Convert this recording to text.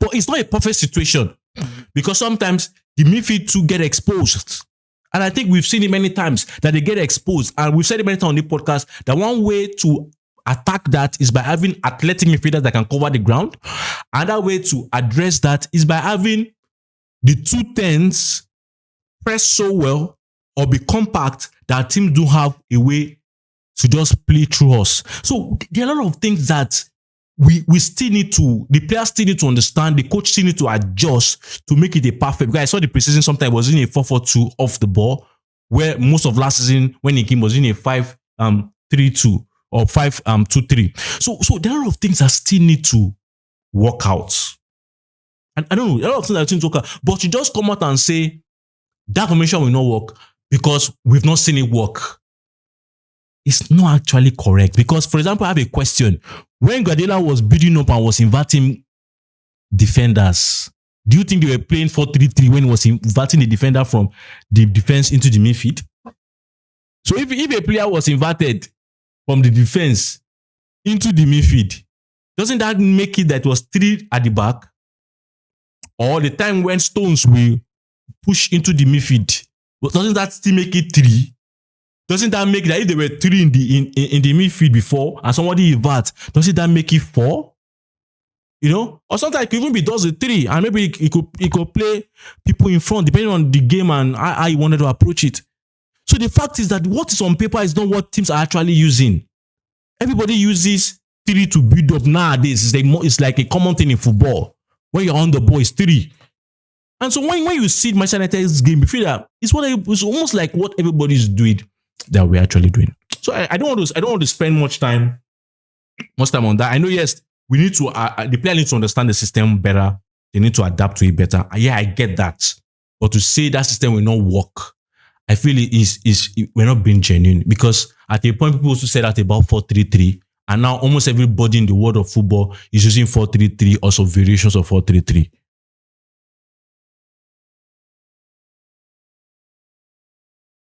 But it's not a perfect situation because sometimes the midfield too get exposed. And I think we've seen it many times that they get exposed. And we've said it many times on the podcast that one way to attack that is by having athletic midfielders that can cover the ground. Another way to address that is by having the 210s press so well or be compact that teams don't have a way to just play through us. So there are a lot of things that we still need to, the players still need to understand, the coach still need to adjust to make it a perfect. Because I saw the preseason sometimes was in a 4-4-2 off the ball, where most of last season when he came was in a 5-3-2 or 5-2-3. So there are a lot of things that still need to work out. And I don't know, a lot of things that need to work out. But you just come out and say that formation will not work because we've not seen it work. It's not actually correct. Because, for example, I have a question. When Guardiola was building up and was inverting defenders, do you think they were playing 4-3-3 when he was inverting the defender from the defense into the midfield? So if a player was inverted from the defense into the midfield, doesn't that make it that it was 3 at the back? Or the time when Stones will push into the midfield, doesn't that still make it 3? Doesn't that make that if there were 3 in the midfield before and somebody invert, doesn't that make it 4? You know? Or sometimes it could even be does a 3 and maybe it could play people in front depending on the game and how you wanted to approach it. So the fact is that what is on paper is not what teams are actually using. Everybody uses 3 to build up nowadays. It's like a common thing in football. When you're on the ball, it's 3. And so when you see Manchester United's game, you feel that it's almost like what everybody's doing that we're actually doing. So I don't want to spend much time on that. I know, yes, we need to the player needs to understand the system better. They need to adapt to it better. Yeah, I get that. But to say that system will not work, I feel we're not being genuine, because at a point people also said that about 4-3-3, and now almost everybody in the world of football is using 4-3-3 or some variations of 4-3-3.